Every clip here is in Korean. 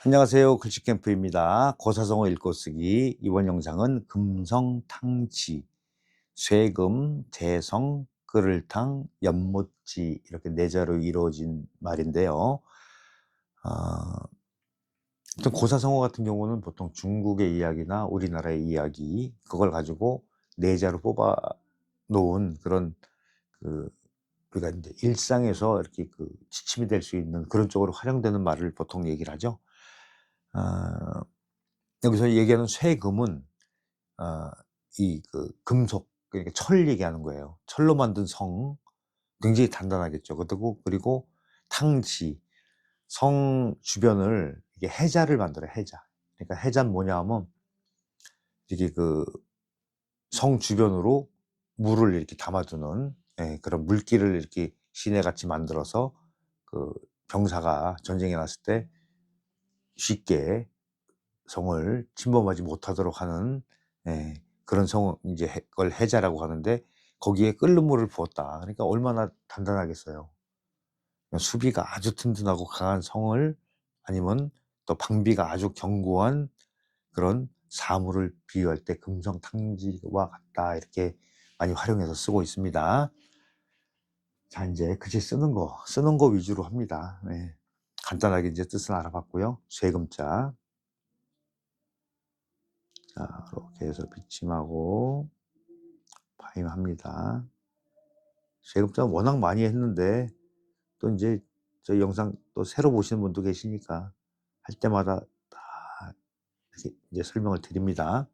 안녕하세요. 글씨캠프입니다. 고사성어 읽고쓰기. 이번 영상은 금성탕지, 쇠금, 재성, 끓을탕, 연못지 이렇게 네 자로 이루어진 말인데요. 일단 고사성어 같은 경우는 보통 중국의 이야기나 우리나라의 이야기 그걸 가지고 네 자로 뽑아 놓은 그런 그 우리가 이제 일상에서 이렇게 지침이 될 수 있는 그런 쪽으로 활용되는 말을 보통 얘기를 하죠. 아 여기서 얘기하는 쇠금은 이 금속, 그러니까 철 얘기하는 거예요. 철로 만든 성, 굉장히 단단하겠죠. 그리고 탕지, 성 주변을 이게 해자를 만들어요. 해자. 그러니까 해자는 뭐냐 하면 이게 성 주변으로 물을 이렇게 담아두는, 예, 그런 물길을 이렇게 시내같이 만들어서 그 병사가 전쟁에 났을 때 쉽게 성을 침범하지 못하도록 하는, 예, 그런 성, 이제 그걸 해자라고 하는데, 거기에 끓는 물을 부었다. 그러니까 얼마나 단단하겠어요. 수비가 아주 튼튼하고 강한 성을, 아니면 또 방비가 아주 견고한 그런 사물을 비유할 때 금성탕지와 같다, 이렇게 많이 활용해서 쓰고 있습니다. 자, 이제 글씨 쓰는 거 위주로 합니다. 네. 간단하게 이제 뜻을 알아봤고요. 쇠금자. 자, 이렇게 해서 비침하고 파임합니다. 세금장 워낙 많이 했는데 또 이제 저희 영상 또 새로 보시는 분도 계시니까 할 때마다 다 이렇게 이제 설명을 드립니다.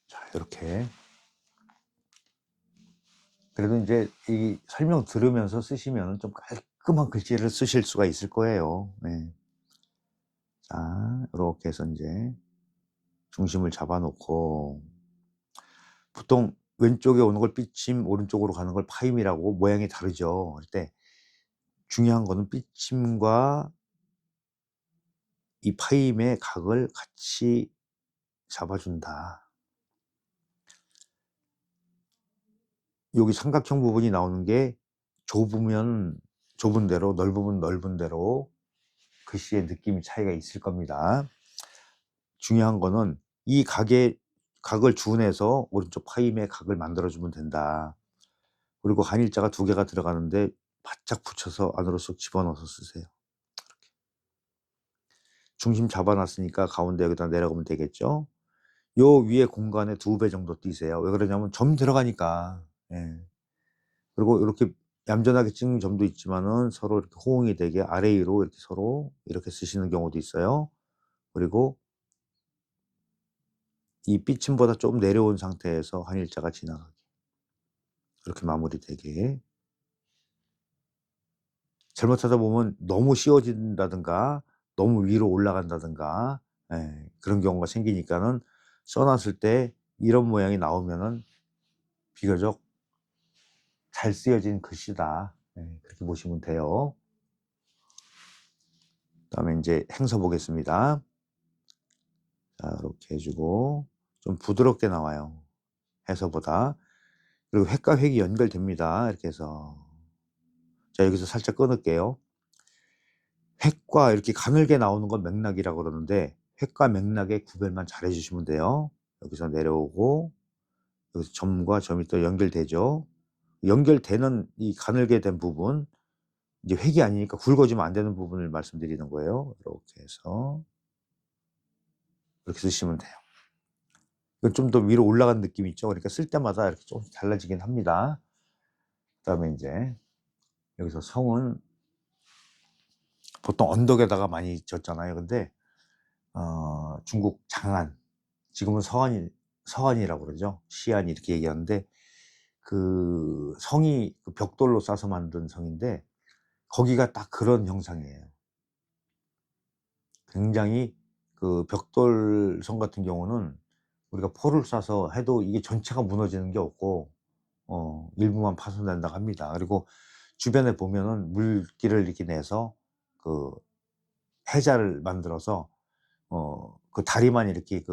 자, 이렇게. 그래도 이제 이 설명 들으면서 쓰시면 좀 깔끔한 글씨를 쓰실 수가 있을 거예요. 네. 자, 이렇게 해서 이제 중심을 잡아 놓고, 보통 왼쪽에 오는 걸 삐침, 오른쪽으로 가는 걸 파임이라고, 모양이 다르죠. 그럴 때 중요한 거는 삐침과 이 파임의 각을 같이 잡아준다. 여기 삼각형 부분이 나오는 게 좁으면 좁은 대로, 넓으면 넓은 대로 글씨의 느낌이 차이가 있을 겁니다. 중요한 거는 이 각을 준해서 오른쪽 파임의 각을 만들어주면 된다. 그리고 한일자가 두 개가 들어가는데 바짝 붙여서 안으로 쏙 집어넣어서 쓰세요. 중심 잡아놨으니까 가운데 여기다 내려가면 되겠죠. 요 위에 공간에 2배 정도 띄세요. 왜 그러냐면 점 들어가니까. 예. 그리고 이렇게 얌전하게 찍는 점도 있지만은 서로 이렇게 호응이 되게 아래 위로 이렇게 서로 이렇게 쓰시는 경우도 있어요. 그리고 이 삐침보다 좀 내려온 상태에서 한일자가 지나가게, 이렇게 마무리되게. 잘못하다 보면 너무 씌워진다든가 너무 위로 올라간다든가, 예, 그런 경우가 생기니까는 써놨을 때 이런 모양이 나오면은 비교적 잘 쓰여진 글씨다, 예, 그렇게 보시면 돼요. 그다음에 이제 행서 보겠습니다. 자, 이렇게 해주고 좀 부드럽게 나와요, 해서보다. 그리고 획과 획이 연결됩니다. 이렇게 해서. 자, 여기서 살짝 끊을게요. 획과 이렇게 가늘게 나오는 건 맥락이라고 그러는데, 획과 맥락의 구별만 잘 해주시면 돼요. 여기서 내려오고 여기서 점과 점이 또 연결되죠. 연결되는 이 가늘게 된 부분, 이제 획이 아니니까 굵어지면 안 되는 부분을 말씀드리는 거예요. 이렇게 해서 이렇게 쓰시면 돼요. 이건 좀 더 위로 올라간 느낌이 있죠. 그러니까 쓸 때마다 이렇게 조금 달라지긴 합니다. 그다음에 이제 여기서 성은 보통 언덕에다가 많이 졌잖아요. 근데 중국 장안, 지금은 서안이라고 그러죠. 시안 이렇게 얘기하는데, 그 성이 벽돌로 싸서 만든 성인데 거기가 딱 그런 형상이에요. 굉장히 벽돌 성 같은 경우는 우리가 포를 쏴서 해도 이게 전체가 무너지는 게 없고 일부만 파손된다고 합니다. 그리고 주변에 보면은 물길을 이렇게 내서 그 해자를 만들어서 그 다리만 이렇게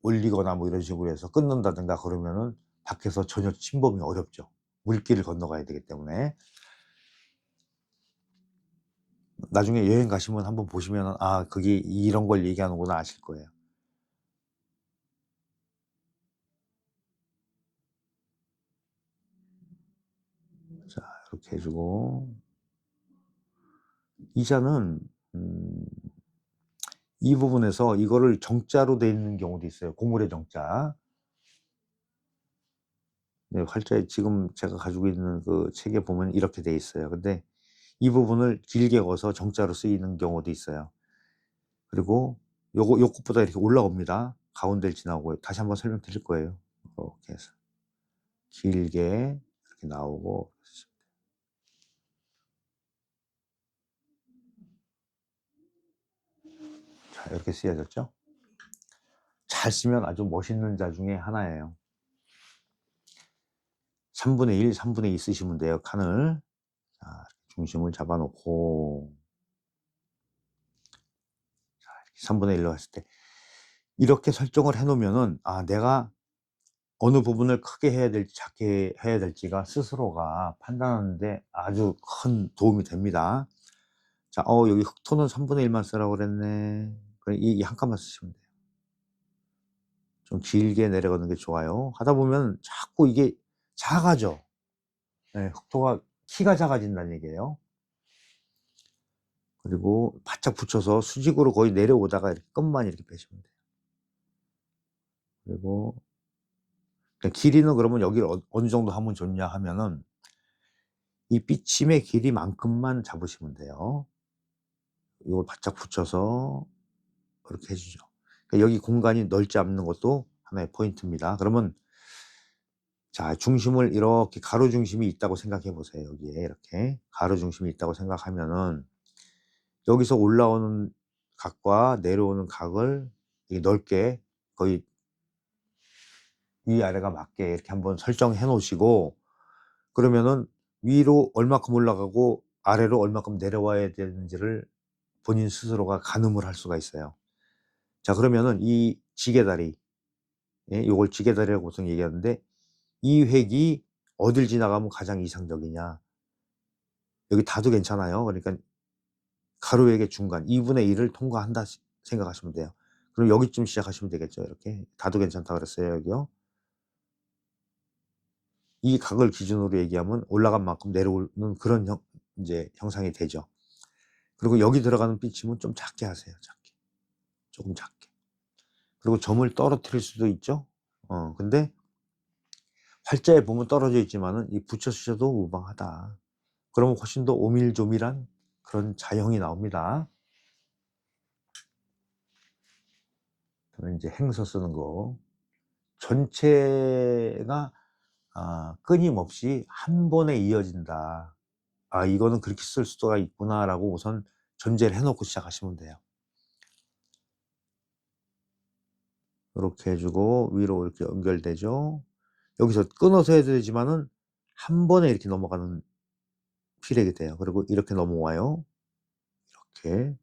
올리거나 뭐 이런 식으로 해서 끊는다든가 그러면은 밖에서 전혀 침범이 어렵죠. 물길을 건너가야 되기 때문에. 나중에 여행 가시면 한번 보시면 아, 그게 이런 걸 얘기하는구나 아실 거예요. 자, 이렇게 해주고 이 자는 이 부분에서 이거를 정자로 되어 있는 경우도 있어요. 고물의 정자. 네, 활자에 지금 제가 가지고 있는 그 책에 보면 이렇게 돼 있어요. 근데 이 부분을 길게 그어서 정자로 쓰이는 경우도 있어요. 그리고 요것보다 이렇게 올라옵니다. 가운데를 지나고 다시 한번 설명드릴 거예요. 이렇게 해서 길게 이렇게 나오고. 자, 이렇게 쓰여졌죠. 잘 쓰면 아주 멋있는 자 중에 하나예요. 3분의 1, 3분의 2 쓰시면 돼요. 칸을. 자, 중심을 잡아놓고 3분의 1로 했을 때 이렇게 설정을 해놓으면은 아, 내가 어느 부분을 크게 해야 될지 작게 해야 될지가 스스로가 판단하는데 아주 큰 도움이 됩니다. 자, 여기 흑토는 3분의 1만 쓰라고 그랬네. 이 한 칸만 쓰시면 돼요. 좀 길게 내려가는 게 좋아요. 하다 보면 자꾸 이게 작아져. 네, 흑토가 키가 작아진다는 얘기예요. 그리고 바짝 붙여서 수직으로 거의 내려오다가 이렇게 끝만 이렇게 빼시면 돼요. 그리고 길이는 그러면 여기를 어느 정도 하면 좋냐 하면은 이 삐침의 길이만큼만 잡으시면 돼요. 이걸 바짝 붙여서 이렇게 해주죠. 그러니까 여기 공간이 넓지 않는 것도 하나의 포인트입니다. 그러면 자, 중심을 이렇게 가로 중심이 있다고 생각해 보세요. 여기에 이렇게 가로 중심이 있다고 생각하면은 여기서 올라오는 각과 내려오는 각을 넓게 거의 위아래가 맞게 이렇게 한번 설정해 놓으시고, 그러면은 위로 얼마큼 올라가고 아래로 얼마큼 내려와야 되는지를 본인 스스로가 가늠을 할 수가 있어요. 자, 그러면은 이 지게다리, 요걸 지게다리라고 보통 얘기하는데 이 획이 어딜 지나가면 가장 이상적이냐, 여기 다도 괜찮아요. 그러니까 가로획의 중간 2분의 1을 통과한다 생각하시면 돼요. 그럼 여기쯤 시작하시면 되겠죠. 이렇게 다도 괜찮다 그랬어요. 여기요. 이 각을 기준으로 얘기하면 올라간 만큼 내려오는 그런 이제 형상이 되죠. 그리고 여기 들어가는 삐침은 좀 작게 하세요. 작게. 조금 작게. 그리고 점을 떨어뜨릴 수도 있죠. 근데 활자에 보면 떨어져 있지만은 이 붙여 쓰셔도 무방하다. 그러면 훨씬 더 오밀조밀한 그런 자형이 나옵니다. 그러면 이제 행서 쓰는 거. 전체가 끊임없이 한 번에 이어진다. 이거는 그렇게 쓸 수가 있구나라고 우선 전제를 해놓고 시작하시면 돼요. 이렇게 해주고 위로 이렇게 연결되죠. 여기서 끊어서 해도 되지만은 한 번에 이렇게 넘어가는 필액이 돼요. 그리고 이렇게 넘어와요. 이렇게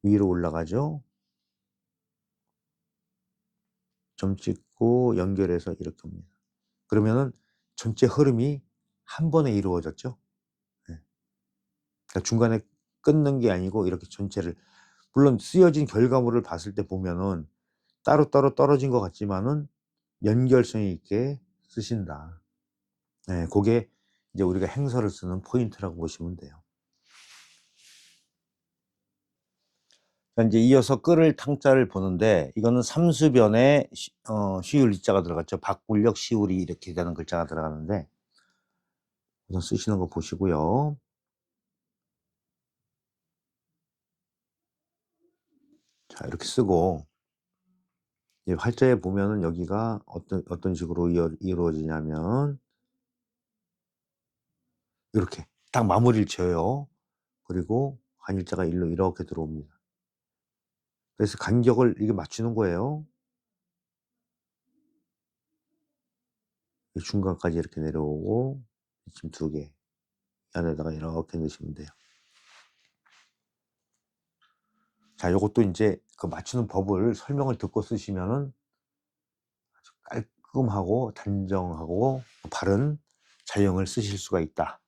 위로 올라가죠. 점 찍고 연결해서 이렇게 옵니다. 그러면은 전체 흐름이 한 번에 이루어졌죠. 네. 그러니까 중간에 끊는 게 아니고 이렇게 전체를, 물론 쓰여진 결과물을 봤을 때 보면은 따로따로 떨어진 것 같지만은 연결성 있게 쓰신다. 네, 그게 이제 우리가 행서를 쓰는 포인트라고 보시면 돼요. 자, 이제 이어서 끌을 탕자를 보는데 이거는 삼수변에 시울 이자가 들어갔죠. 박굴력 시울이 이렇게 되는 글자가 들어가는데 우선 쓰시는 거 보시고요. 자, 이렇게 쓰고 이제 활자에 보면은 여기가 어떤 식으로 이루어지냐면 이렇게 딱 마무리를 지어요. 그리고 한일자가 일로 이렇게 들어옵니다. 그래서 간격을 이게 맞추는 거예요. 중간까지 이렇게 내려오고 지금 2개 안에다가 이렇게 넣으시면 돼요. 자, 요것도 이제 그 맞추는 법을 설명을 듣고 쓰시면은 아주 깔끔하고 단정하고 바른 자형을 쓰실 수가 있다.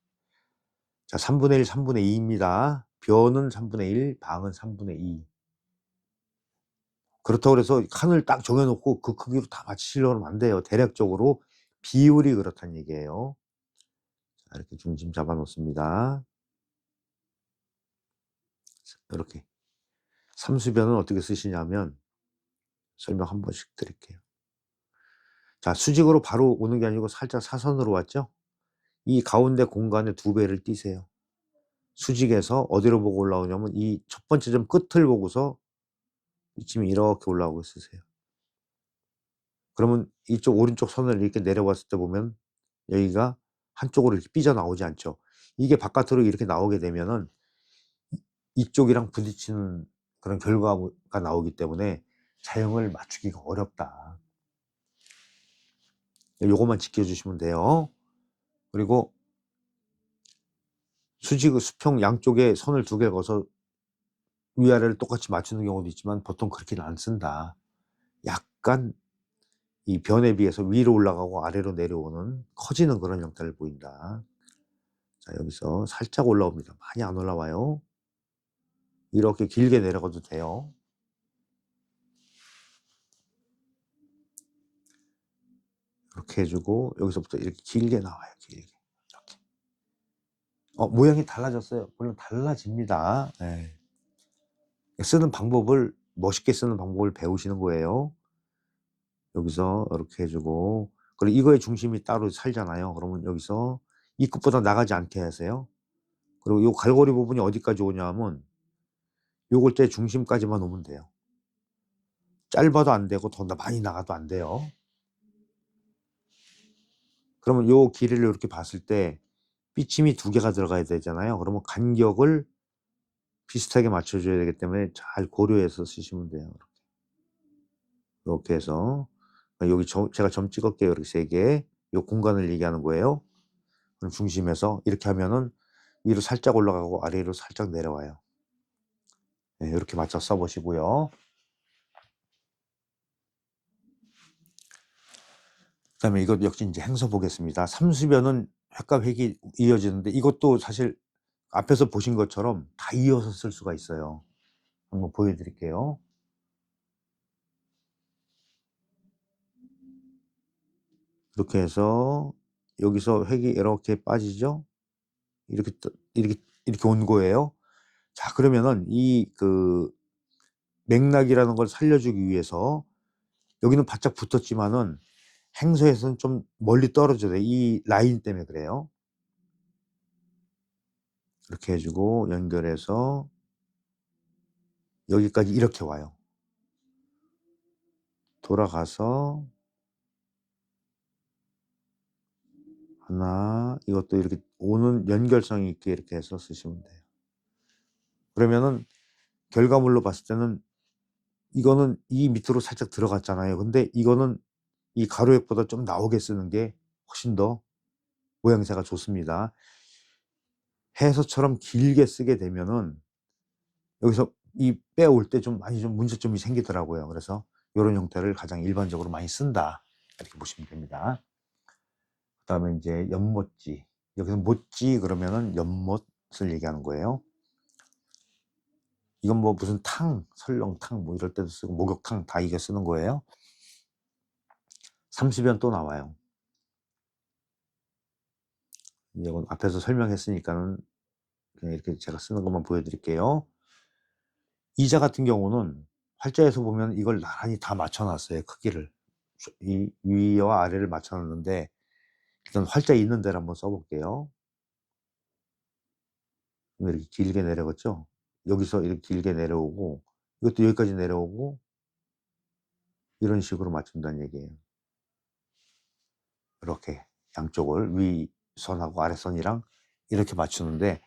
자, 3분의 1, 3분의 2입니다. 변은 3분의 1, 방은 3분의 2. 그렇다고 해서 칸을 딱 정해놓고 그 크기로 다 맞추시려고 하면 안 돼요. 대략적으로 비율이 그렇다는 얘기예요. 자, 이렇게 중심 잡아 놓습니다. 이렇게. 삼수변은 어떻게 쓰시냐면 설명 한 번씩 드릴게요. 자, 수직으로 바로 오는 게 아니고 살짝 사선으로 왔죠? 이 가운데 공간에 2배를 띄세요. 수직에서 어디로 보고 올라오냐면 이 첫 번째 점 끝을 보고서 이쯤에 이렇게 올라오고 있으세요. 그러면 이쪽 오른쪽 선을 이렇게 내려왔을 때 보면 여기가 한쪽으로 이렇게 삐져나오지 않죠. 이게 바깥으로 이렇게 나오게 되면은 이쪽이랑 부딪히는 그런 결과가 나오기 때문에 자형을 맞추기가 어렵다. 요것만 지켜주시면 돼요. 그리고 수직, 수평 양쪽에 선을 2개 그어서 위아래를 똑같이 맞추는 경우도 있지만 보통 그렇게는 안 쓴다. 약간 이 변에 비해서 위로 올라가고 아래로 내려오는 커지는 그런 형태를 보인다. 자, 여기서 살짝 올라옵니다. 많이 안 올라와요. 이렇게 길게 내려가도 돼요. 이렇게 해주고 여기서부터 이렇게 길게 나와요. 길게. 이렇게. 모양이 달라졌어요. 물론 달라집니다. 네. 쓰는 방법을 멋있게 쓰는 방법을 배우시는 거예요. 여기서 이렇게 해주고 그리고 이거의 중심이 따로 살잖아요. 그러면 여기서 이 끝보다 나가지 않게 하세요. 그리고 이 갈고리 부분이 어디까지 오냐 하면 요걸 때 중심까지만 오면 돼요. 짧아도 안 되고 더 많이 나가도 안 돼요. 그러면 요 길이를 이렇게 봤을 때 삐침이 2개가 들어가야 되잖아요. 그러면 간격을 비슷하게 맞춰줘야 되기 때문에 잘 고려해서 쓰시면 돼요. 이렇게 해서 여기 제가 점 찍을게요. 이렇게 3개. 요 공간을 얘기하는 거예요. 그럼 중심에서 이렇게 하면은 위로 살짝 올라가고 아래로 살짝 내려와요. 네, 이렇게 맞춰 써보시고요. 그 다음에 이것 역시 이제 행서 보겠습니다. 삼수변은 획과 획이 이어지는데 이것도 사실 앞에서 보신 것처럼 다 이어서 쓸 수가 있어요. 한번 보여드릴게요. 이렇게 해서 여기서 획이 이렇게 빠지죠? 이렇게 온 거예요. 자, 그러면은 이 맥락이라는 걸 살려주기 위해서 여기는 바짝 붙었지만은 행서에서는 좀 멀리 떨어져야 돼. 이 라인 때문에 그래요. 이렇게 해주고 연결해서 여기까지 이렇게 와요. 돌아가서 하나, 이것도 이렇게 오는 연결성이 있게 이렇게 해서 쓰시면 돼요. 그러면은 결과물로 봤을 때는 이거는 이 밑으로 살짝 들어갔잖아요. 근데 이거는 이 가로획보다 좀 나오게 쓰는 게 훨씬 더 모양새가 좋습니다. 해서처럼 길게 쓰게 되면은 여기서 이 빼올 때 좀 많이 좀 문제점이 생기더라고요. 그래서 이런 형태를 가장 일반적으로 많이 쓴다. 이렇게 보시면 됩니다. 그 다음에 이제 연못지. 여기서 못지 그러면은 연못을 얘기하는 거예요. 이건 뭐 무슨 탕, 설렁탕 뭐 이럴 때도 쓰고 목욕탕 다 이게 쓰는 거예요. 삼수변 또 나와요. 이건 앞에서 설명했으니까는 그냥 이렇게 제가 쓰는 것만 보여드릴게요. 이자 같은 경우는 활자에서 보면 이걸 나란히 다 맞춰놨어요. 크기를. 이 위와 아래를 맞춰놨는데 일단 활자 있는 데를 한번 써볼게요. 이렇게 길게 내려갔죠. 여기서 이렇게 길게 내려오고 이것도 여기까지 내려오고 이런 식으로 맞춘다는 얘기예요. 이렇게 양쪽을 위선하고 아래선이랑 이렇게 맞추는데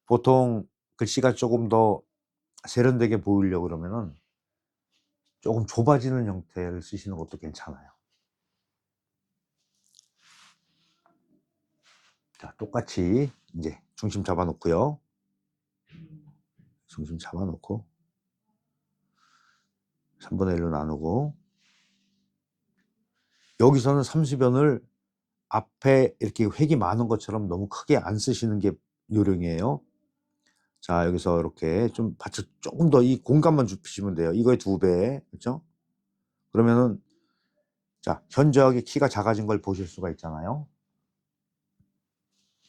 보통 글씨가 조금 더 세련되게 보이려고 그러면은 조금 좁아지는 형태를 쓰시는 것도 괜찮아요. 자, 똑같이 이제 중심 잡아 놓고요. 중심 잡아 놓고 3분의 1로 나누고 여기서는 30연을 앞에 이렇게 획이 많은 것처럼 너무 크게 안 쓰시는 게 요령이에요. 자, 여기서 이렇게 좀 받쳐 조금 더 이 공간만 주시면 돼요. 이거의 2배, 그렇죠? 그러면은 자, 현저하게 키가 작아진 걸 보실 수가 있잖아요.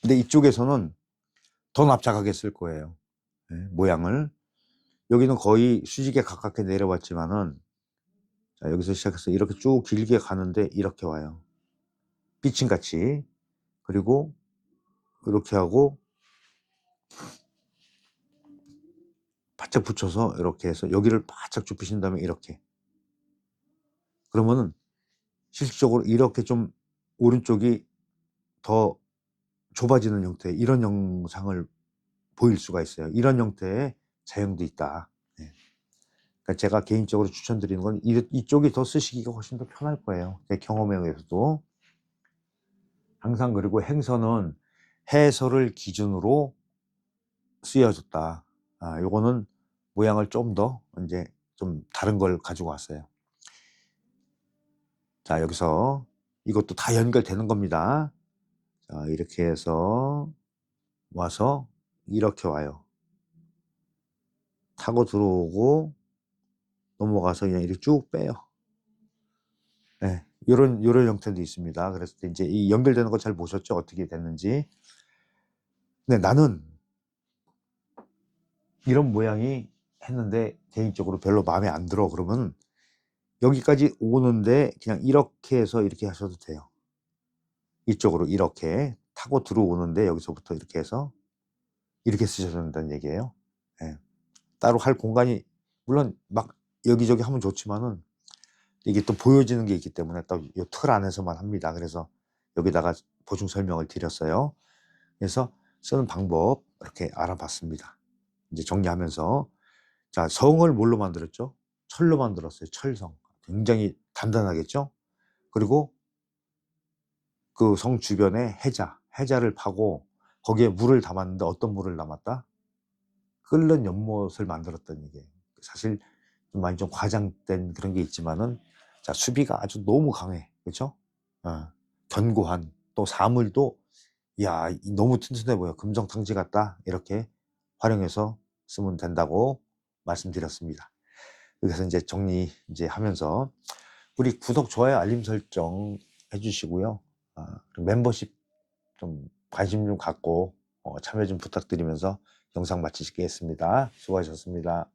근데 이쪽에서는 더 납작하게 쓸 거예요. 네, 모양을. 여기는 거의 수직에 가깝게 내려왔지만은 자, 여기서 시작해서 이렇게 쭉 길게 가는데 이렇게 와요. 삐침같이. 그리고 이렇게 하고 바짝 붙여서 이렇게 해서 여기를 바짝 좁히신 다음에 이렇게. 그러면은 실질적으로 이렇게 좀 오른쪽이 더 좁아지는 형태, 이런 영상을 보일 수가 있어요. 이런 형태의 자형도 있다. 네. 그러니까 제가 개인적으로 추천드리는 건 이쪽이 더 쓰시기가 훨씬 더 편할 거예요. 제 경험에 의해서도. 항상 그리고 행서는 해서를 기준으로 쓰여졌다. 요거는 모양을 좀 더 이제 좀 다른 걸 가지고 왔어요. 자, 여기서 이것도 다 연결되는 겁니다. 자, 이렇게 해서 와서 이렇게 와요. 타고 들어오고 넘어가서 그냥 이렇게 쭉 빼요. 네, 요런 형태도 있습니다. 그래서 이제 이 연결되는 거 잘 보셨죠? 어떻게 됐는지. 근데 나는 이런 모양이 했는데 개인적으로 별로 마음에 안 들어. 그러면 여기까지 오는데 그냥 이렇게 해서 이렇게 하셔도 돼요. 이쪽으로 이렇게 타고 들어오는데 여기서부터 이렇게 해서 이렇게 쓰셔도 된다는 얘기예요. 네. 따로 할 공간이 물론 막 여기저기 하면 좋지만은 이게 또 보여지는 게 있기 때문에 또 이 틀 안에서만 합니다. 그래서 여기다가 보충 설명을 드렸어요. 그래서 쓰는 방법 이렇게 알아봤습니다. 이제 정리하면서 자, 성을 뭘로 만들었죠? 철로 만들었어요. 철성. 굉장히 단단하겠죠? 그리고 그 성 주변에 해자를 파고 거기에 물을 담았는데 어떤 물을 담았다? 끓는 연못을 만들었던 얘기예요. 사실 좀 많이 좀 과장된 그런 게 있지만은 자, 수비가 아주 너무 강해. 그렇죠? 견고한 또 사물도 야, 너무 튼튼해 보여. 금성탕지 같다. 이렇게 활용해서 쓰면 된다고 말씀드렸습니다. 그래서 이제 정리 이제 하면서 우리 구독, 좋아요, 알림 설정 해주시고요. 그리고 멤버십 좀 관심 좀 갖고 참여 좀 부탁드리면서 영상 마치겠습니다. 수고하셨습니다.